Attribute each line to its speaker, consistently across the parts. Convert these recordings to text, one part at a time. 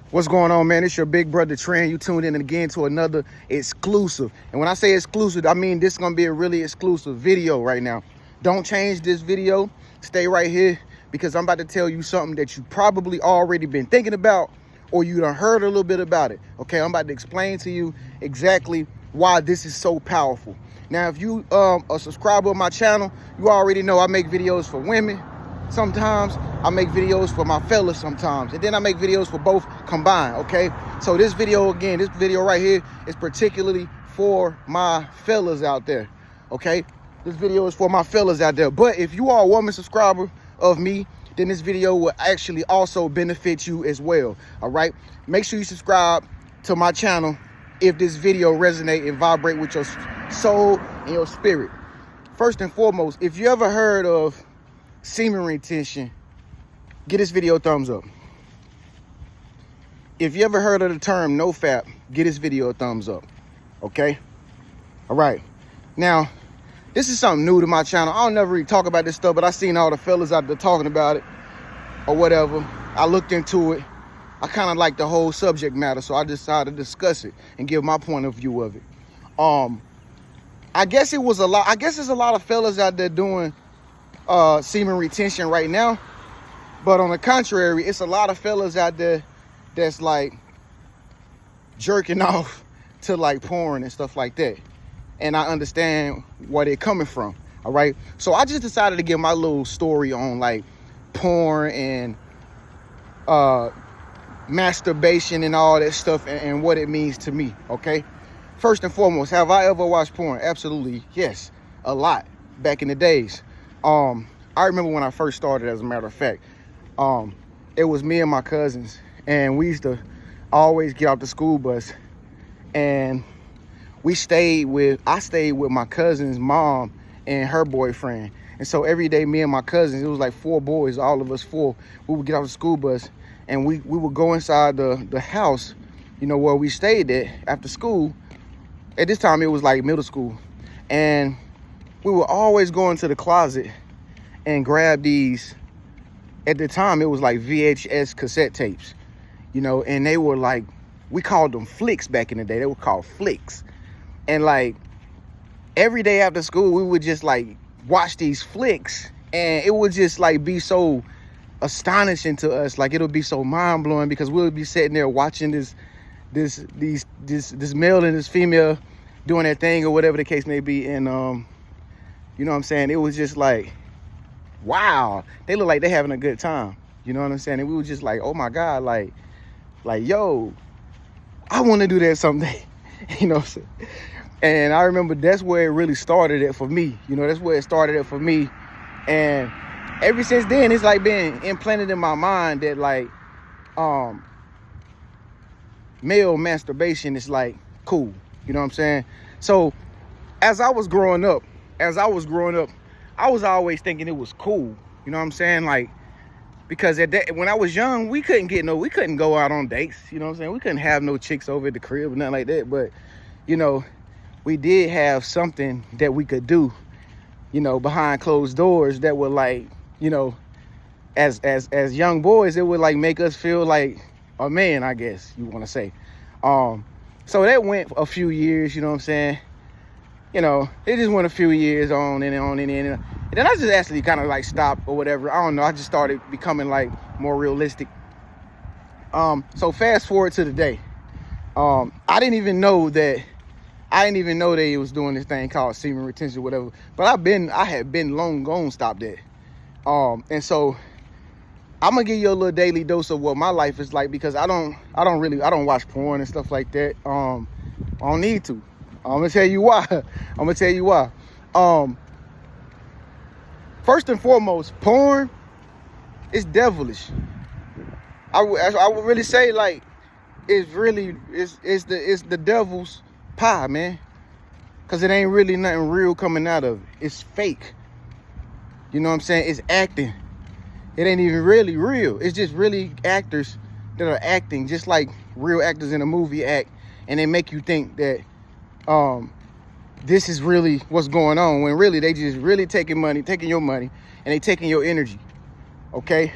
Speaker 1: What's going on, man? It's your big brother Tren. You tuned in again to another exclusive. And when I say exclusive, I mean this is going to be a really exclusive video right now. Don't change this video. Stay right here because I'm about to tell you something that you probably already been thinking about or you done heard a little bit about it. Okay, I'm about to explain to you exactly why this is so powerful. Now, if you a subscriber of my channel, you already know I make videos for women. Sometimes I make videos for my fellas sometimes, and then I make videos for both combined, okay? So this video, again, this video right here is particularly for my fellas out there, okay? This video is for my fellas out there. But if you are a woman subscriber of me, then this video will actually also benefit you as well, all right? Make sure you subscribe to my channel if this video resonate and vibrate with your soul and your spirit. First and foremost, if you ever heard of semen retention, give this video a thumbs up. If you ever heard of the term nofap, give this video a thumbs up. Okay? All right. Now, this is something new to my channel. I don't never really talk about this stuff, but I seen all the fellas out there talking about it or whatever. I looked into it. I kind of like the whole subject matter, so I decided to discuss it and give my point of view of it. I guess it was a lot. I guess there's a lot of fellas out there doing semen retention right now, but on the contrary, it's a lot of fellas out there that's like jerking off to like porn and stuff like that, and I understand where they're coming from. All right, so I just decided to give my little story on like porn and masturbation and all that stuff and what it means to me. Okay, first and foremost, have I ever watched porn? Absolutely, yes, a lot back in the days. I remember when I first started, as a matter of fact, it was me and my cousins, and we used to always get off the school bus, and I stayed with my cousin's mom and her boyfriend. And so every day, me and my cousins, it was like 4 boys, all of us 4, we would get off the school bus, and we would go inside the house, you know, where we stayed at after school. At this time, it was like middle school, and we would always go into the closet and grab these. At the time, it was like VHS cassette tapes, you know, and they were like, we called them flicks back in the day. They were called flicks. And like every day after school, we would just like watch these flicks, and it would just like be so astonishing to us. Like it'll be so mind blowing because we'll be sitting there watching this male and this female doing their thing or whatever the case may be. And you know what I'm saying? It was just like, wow, they look like they're having a good time. You know what I'm saying? And we were just like, oh my God, like, yo, I want to do that someday. You know what I'm saying? And I remember that's where it really started it for me. You know, that's where it started it for me. And ever since then, it's like been implanted in my mind that like, male masturbation is like cool. You know what I'm saying? So as I was growing up, I was always thinking it was cool. You know what I'm saying? Like, because when I was young, we couldn't go out on dates. You know what I'm saying? We couldn't have no chicks over at the crib or nothing like that. But, you know, we did have something that we could do, you know, behind closed doors that would like, you know, as young boys, it would like make us feel like a man, I guess you want to say. So that went a few years, you know what I'm saying? You know, it just went a few years on and on and on. And then I just actually kind of like stopped or whatever. I don't know. I just started becoming like more realistic. So fast forward to today. I didn't even know that he was doing this thing called semen retention or whatever. But I had been long gone stopped that. And so I'm gonna give you a little daily dose of what my life is like, because I don't watch porn and stuff like that. I don't need to. I'm gonna tell you why. First and foremost, porn is devilish. I would really say like it's the devil's pie, man. Cause it ain't really nothing real coming out of it. It's fake. You know what I'm saying? It's acting. It ain't even really real. It's just really actors that are acting just like real actors in a movie act, and they make you think that this is really what's going on, when really they just really taking your money, and they taking your energy. Okay.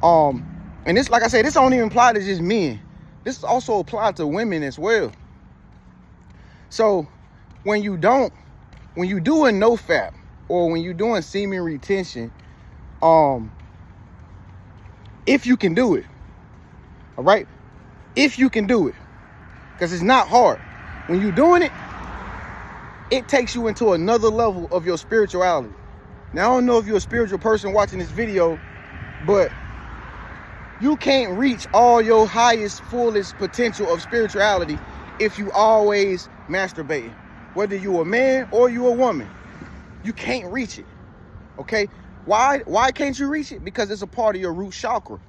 Speaker 1: And this, like I said, this don't even apply to just men. this also applies to women as well. So when you doing nofap, or when you're doing semen retention, if you can do it, all right? If you can do it, because it's not hard. When you're doing it, it takes you into another level of your spirituality. Now, I don't know if you're a spiritual person watching this video, but you can't reach all your highest, fullest potential of spirituality if you always masturbating. Whether you a man or you a woman, you can't reach it, okay? Why can't you reach it? Because it's a part of your root chakra,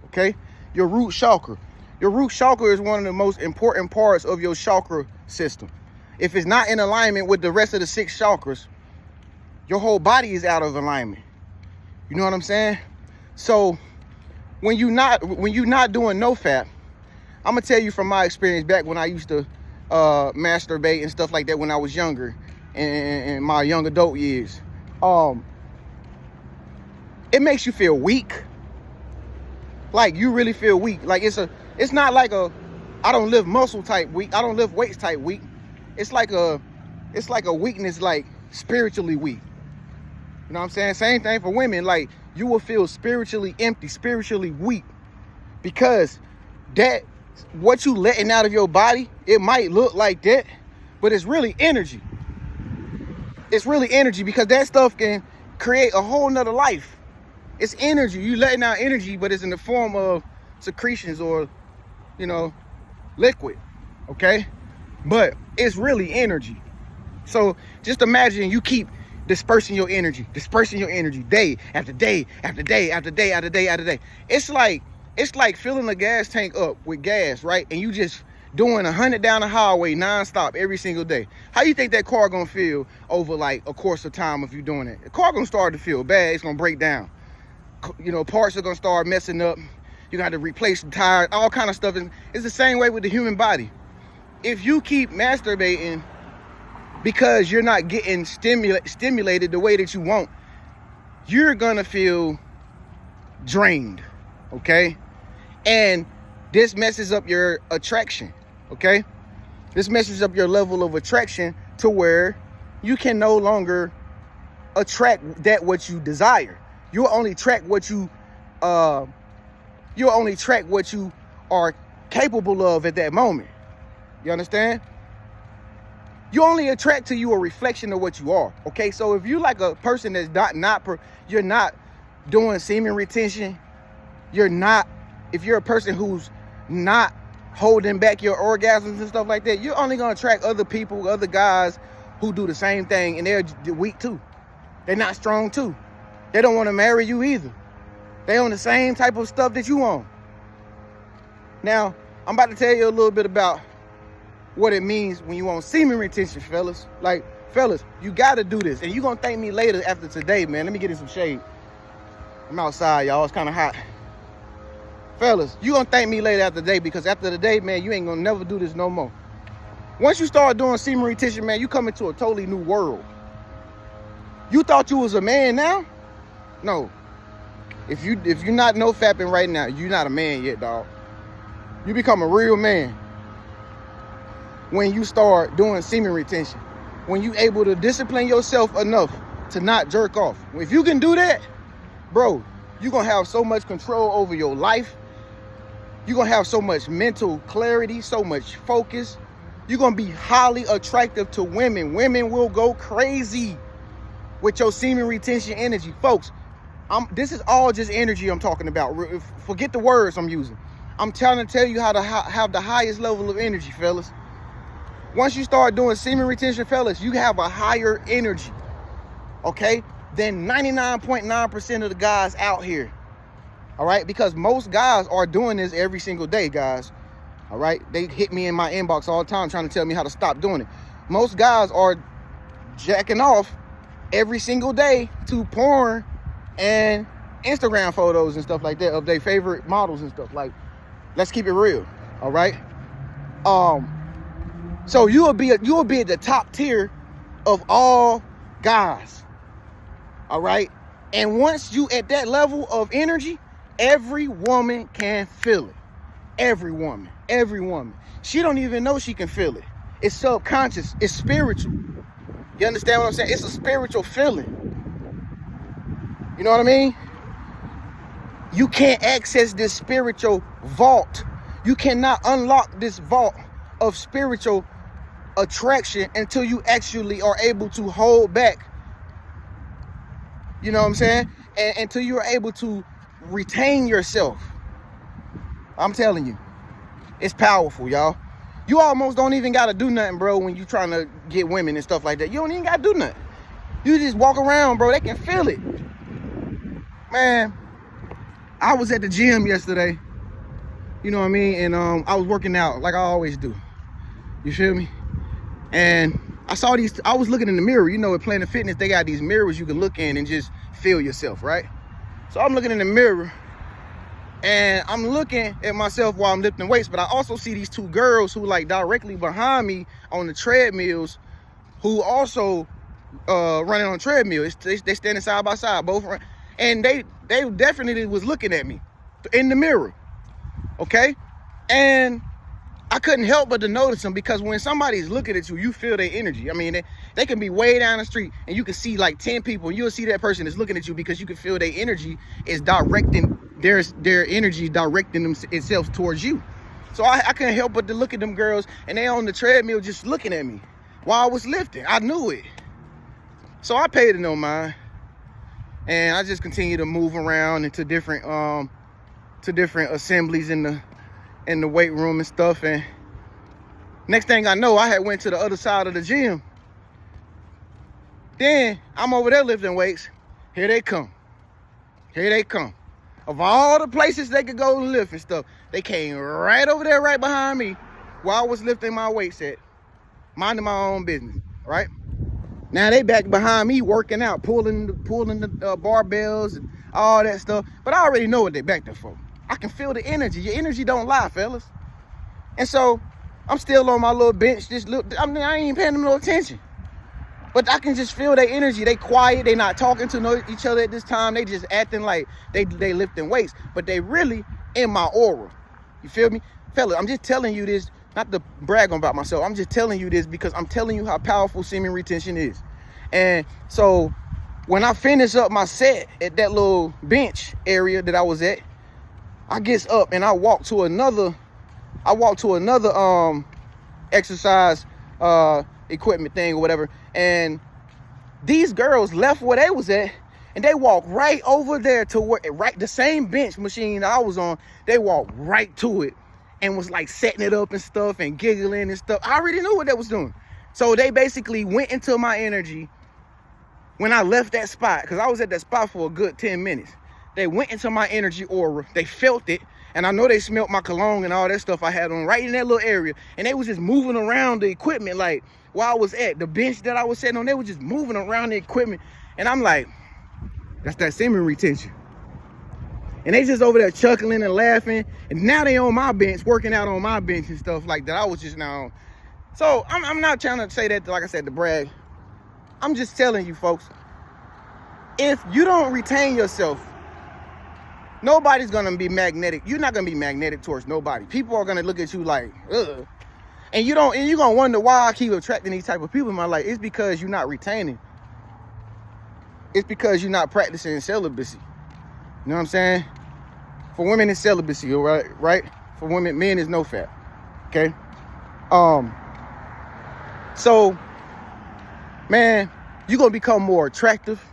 Speaker 1: okay? Your root chakra. Your root chakra is one of the most important parts of your chakra system. If it's not in alignment with the rest of the 6 chakras, your whole body is out of alignment. You know what I'm saying? So when you're not doing nofap, I'm gonna tell you from my experience back when I used to masturbate and stuff like that when I was younger, in my young adult years. It makes you feel weak. Like, you really feel weak. Like, it's not like I don't lift muscle type weak. I don't lift weights type weak. It's like a weakness, like spiritually weak. You know what I'm saying? Same thing for women. Like, you will feel spiritually empty, spiritually weak, because that what you letting out of your body, it might look like that, but it's really energy. It's really energy, because that stuff can create a whole nother life. It's energy. You letting out energy, but it's in the form of secretions or, you know, liquid, okay? But it's really energy. So just imagine you keep dispersing your energy day after day after day after day after day after day. It's like filling a gas tank up with gas, right? And you just doing 100 down the highway nonstop every single day. How you think that car gonna feel over like a course of time if you're doing it? The car gonna start to feel bad. It's gonna break down. You know, parts are gonna start messing up. You gotta replace the tires, all kind of stuff. And it's the same way with the human body. If you keep masturbating because you're not getting stimulated the way that you want, you're gonna feel drained, okay? And this messes up your attraction, okay? This messes up your level of attraction to where you can no longer attract what you desire. You'll only track what you are capable of at that moment. You understand? You only attract to you a reflection of what you are. Okay, so if you like a person that's you're not doing semen retention, if you're a person who's not holding back your orgasms and stuff like that, you're only gonna attract other people, other guys who do the same thing, and they're weak too. They're not strong too. They don't want to marry you either. They on the same type of stuff that you on. Now, I'm about to tell you a little bit about what it means when you want semen retention, fellas. Like, fellas, you got to do this. And you're going to thank me later after today, man. Let me get in some shade. I'm outside, y'all. It's kind of hot. Fellas, you're going to thank me later after today, because after the day, man, you ain't going to never do this no more. Once you start doing semen retention, man, you come into a totally new world. You thought you was a man now? No. If you're not nofapping right now, you're not a man yet, dog. You become a real man when you start doing semen retention. When you able to discipline yourself enough to not jerk off. If you can do that, bro, you're going to have so much control over your life. You're going to have so much mental clarity, so much focus. You're going to be highly attractive to women. Women will go crazy with your semen retention energy. Folks, this is all just energy I'm talking about. Forget the words I'm using. I'm trying to tell you how to have the highest level of energy, fellas. Once you start doing semen retention, fellas, you have a higher energy, okay, than 99.9% of the guys out here, all right? Because most guys are doing this every single day, guys, all right? They hit me in my inbox all the time trying to tell me how to stop doing it. Most guys are jacking off every single day to porn and Instagram photos and stuff like that of their favorite models and stuff. Like, let's keep it real, all right? So you will be at the top tier of all guys, all right? And once you at that level of energy, every woman can feel it. Every woman. She don't even know she can feel it. It's subconscious. It's spiritual. You understand what I'm saying? It's a spiritual feeling. You know what I mean? You can't access this spiritual vault. You cannot unlock this vault of spiritual attraction until you actually are able to hold back. You know what I'm saying? And until you're able to retain yourself. I'm telling you, it's powerful, y'all. You almost don't even got to do nothing, bro, when you trying to get women and stuff like that. You don't even got to do nothing. You just walk around, bro. They can feel it. Man, I was at the gym yesterday. You know what I mean? And I was working out like I always do. You feel me? And I saw these, I was looking in the mirror. You know, at Planet Fitness, they got these mirrors you can look in and just feel yourself, right? So I'm looking in the mirror and I'm looking at myself while I'm lifting weights, but I also see these two girls who like directly behind me on the treadmills who also running on treadmills. They standing side by side, both, and they definitely was looking at me in the mirror, okay? And I couldn't help but to notice them, because when somebody's looking at you, you feel their energy. I mean, they can be way down the street and you can see like 10 people and you'll see that person is looking at you, because you can feel their energy is directing, their energy directing itself towards you. So I couldn't help but to look at them girls, and they on the treadmill just looking at me while I was lifting. I knew it. So I paid it no mind. And I just continued to move around into different assemblies in the weight room and stuff. And next thing I know, I had went to the other side of the gym. Then I'm over there lifting weights. Here they come. Of all the places they could go and lift and stuff, they came right over there, right behind me, while I was lifting my weights at, minding my own business, right? Now they back behind me working out, pulling the barbells and all that stuff. But I already know what they back there for. I can feel the energy. Your energy don't lie, fellas. And so I'm still on my little bench. I ain't even paying them no attention. But I can just feel their energy. They quiet. They not talking to each other at this time. They just acting like they lifting weights. But they really in my aura. You feel me? Fella, I'm just telling you this, not to brag about myself. I'm just telling you this because I'm telling you how powerful semen retention is. And so when I finish up my set at that little bench area that I was at, I gets up and I walk to another exercise equipment thing or whatever. And these girls left where they was at and they walked right over there to where, right, the same bench machine I was on. They walked right to it and was like setting it up and stuff and giggling and stuff. I already knew what they was doing. So they basically went into my energy when I left that spot, because I was at that spot for a good 10 minutes. They went into my energy aura. They felt it. And I know they smelled my cologne and all that stuff I had on right in that little area. And they was just moving around the equipment, like while I was at the bench that I was sitting on, they were just moving around the equipment. And I'm like, that's that semen retention. And they just over there chuckling and laughing. And now they on my bench, working out on my bench and stuff like that. I was just now on. So I'm not trying to say that, like I said, to brag. I'm just telling you, folks, if you don't retain yourself, nobody's gonna be magnetic. You're not gonna be magnetic towards nobody. People are gonna look at you like, ugh. And you're gonna wonder why I keep attracting these type of people in my life. It's because you're not retaining. It's because you're not practicing celibacy. You know what I'm saying? For women, it's celibacy, all right? For women, men is nofap. Okay? So, man, you're gonna become more attractive.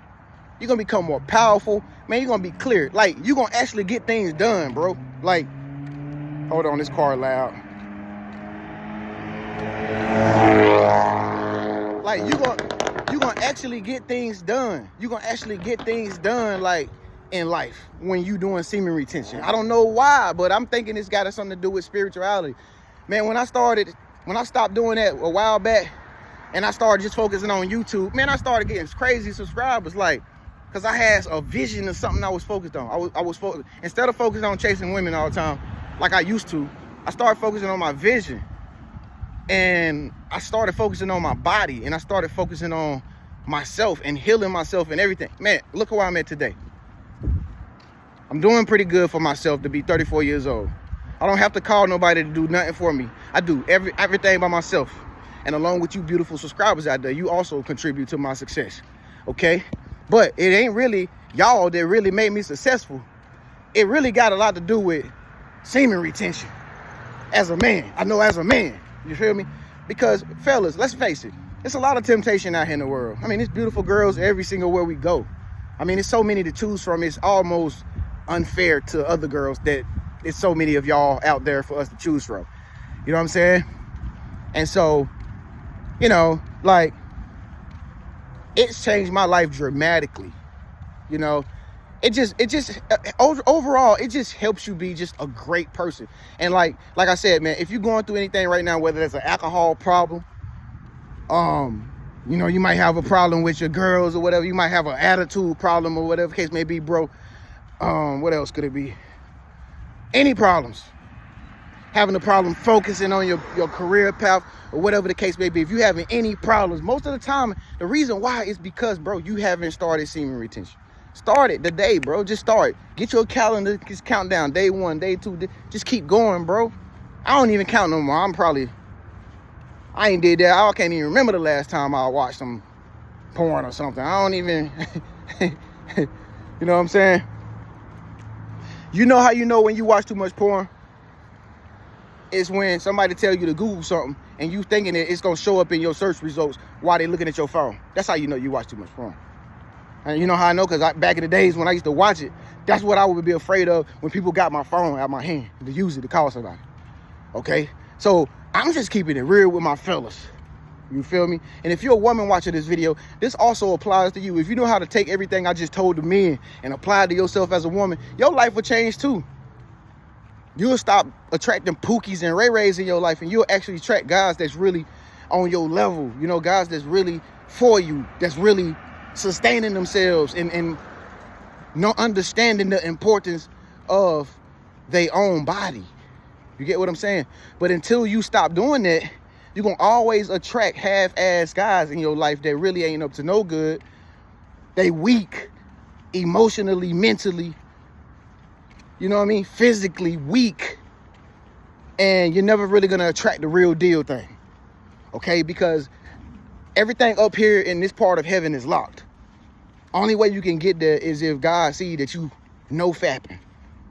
Speaker 1: You're gonna become more powerful. Man, you're gonna be clear. Like, you're gonna actually get things done, bro. Like, hold on, this car loud. Like, you're gonna actually get things done. You're gonna actually get things done, like, in life when you doing semen retention. I don't know why, but I'm thinking it's got something to do with spirituality. Man, when I stopped doing that a while back, and I started just focusing on YouTube, man, I started getting crazy subscribers, like, because I had a vision of something I was focused on. I was focused, instead of focusing on chasing women all the time, like I used to, I started focusing on my vision. And I started focusing on my body, and I started focusing on myself and healing myself and everything. Man, look where I'm at today. I'm doing pretty good for myself to be 34 years old. I don't have to call nobody to do nothing for me. I do everything by myself. And along with you beautiful subscribers out there, you also contribute to my success. Okay? But it ain't really y'all that really made me successful. It really got a lot to do with semen retention. As a man. I know as a man. You feel me? Because, fellas, let's face it. There's a lot of temptation out here in the world. I mean, it's beautiful girls every single where we go. I mean, there's so many to choose from. It's almost unfair to other girls that there's so many of y'all out there for us to choose from. You know what I'm saying? And so, you know, like, it's changed my life dramatically. You know, overall, it just helps you be just a great person. And like I said, man, if you're going through anything right now, whether it's an alcohol problem, you know, you might have a problem with your girls or whatever. You might have an attitude problem or whatever the case may be, bro. What else could it be? Any problems. Having a problem focusing on your career path or whatever the case may be. If you're having any problems, most of the time, the reason why is because, bro, you haven't started semen retention. Start it today, bro. Just start. Get your calendar, just count down. Day 1, day 2, just keep going, bro. I don't even count no more. I ain't did that. I can't even remember the last time I watched some porn or something. I don't even, you know what I'm saying? You know how you know when you watch too much porn? It's when somebody tell you to Google something and you thinking that it's going to show up in your search results while they looking at your phone. That's how you know you watch too much porn. And you know how I know? Because back in the days when I used to watch it, that's what I would be afraid of when people got my phone out of my hand to use it to call somebody. Okay? So I'm just keeping it real with my fellas. You feel me? And if you're a woman watching this video, this also applies to you. If you know how to take everything I just told the men and apply it to yourself as a woman, your life will change too. You'll stop attracting pookies and ray-rays in your life, and you'll actually attract guys that's really on your level. You know, guys that's really for you, that's really sustaining themselves and not understanding the importance of their own body. You get what I'm saying? But until you stop doing that, you're going to always attract half-ass guys in your life that really ain't up to no good. They weak, emotionally, mentally, you know what I mean? Physically weak. And you're never really going to attract the real deal thing. Okay? Because everything up here in this part of heaven is locked. Only way you can get there is if God see that you nofapping.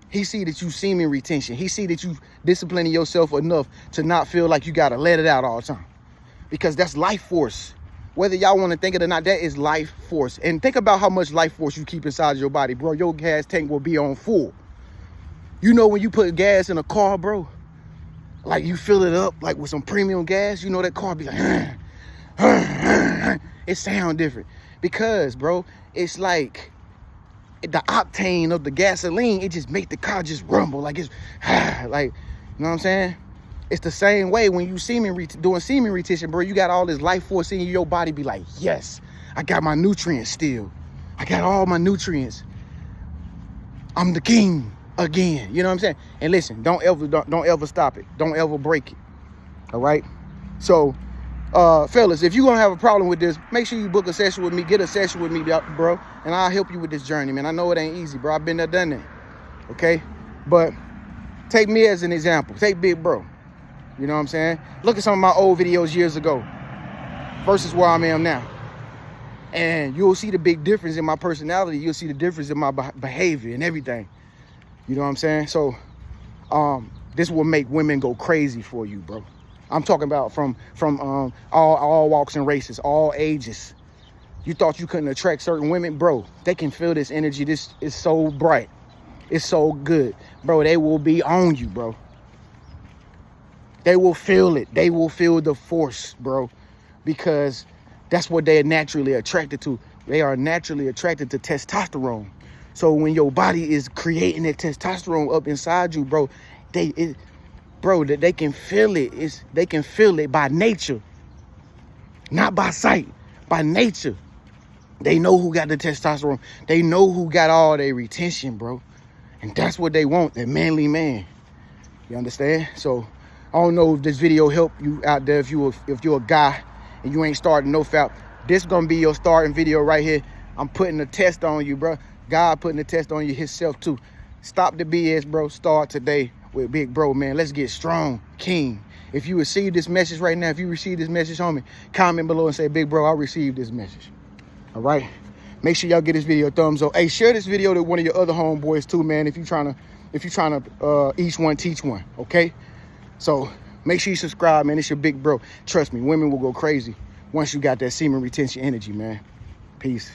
Speaker 1: He see that you semen retention. He see that you disciplining yourself enough to not feel like you got to let it out all the time. Because that's life force. Whether y'all want to think it or not, that is life force. And think about how much life force you keep inside your body, bro. Your gas tank will be on full. You know when you put gas in a car, bro, like you fill it up like with some premium gas, you know that car be like, it sound different. Because, bro, it's like the octane of the gasoline, it just make the car just rumble like it's like, you know what I'm saying? It's the same way when you doing semen retention, bro. You got all this life force in your body, be like, yes, I got my nutrients still. I got all my nutrients. I'm the king again. You know what I'm saying? And listen, don't ever stop it. Don't ever break it. All right? So, fellas, if you're going to have a problem with this, make sure you book a session with me. Get a session with me, bro. And I'll help you with this journey, man. I know it ain't easy, bro. I've been there, done that. Okay? But take me as an example. Take Big Bro. You know what I'm saying? Look at some of my old videos years ago versus where I am now. And you'll see the big difference in my personality. You'll see the difference in my behavior and everything. You know what I'm saying? So this will make women go crazy for you, bro. I'm talking about from all walks and races, all ages. You thought you couldn't attract certain women? Bro, they can feel this energy. This is so bright. It's so good. Bro, they will be on you, bro. They will feel it. They will feel the force, bro. Because that's what they are naturally attracted to. They are naturally attracted to testosterone. So when your body is creating that testosterone up inside you, bro, they can feel it. They can feel it by nature. Not by sight, by nature. They know who got the testosterone. They know who got all their retention, bro. And that's what they want, that manly man. You understand? So I don't know if this video helped you out there. If you're a guy and you ain't starting nofap, this gonna be your starting video right here. I'm putting a test on you, bro. God putting a test on you himself too. Stop the BS, bro. Start today. with big bro, man. Let's get strong, king. If you receive this message right now, if you receive this message, homie, comment below and say, big bro, I received this message. All right? Make sure y'all get this video a thumbs up. Hey, share this video to one of your other homeboys too, man, if you're trying to each one teach one, okay? So make sure you subscribe, man. It's your big bro. Trust me, women will go crazy once you got that semen retention energy, man. Peace.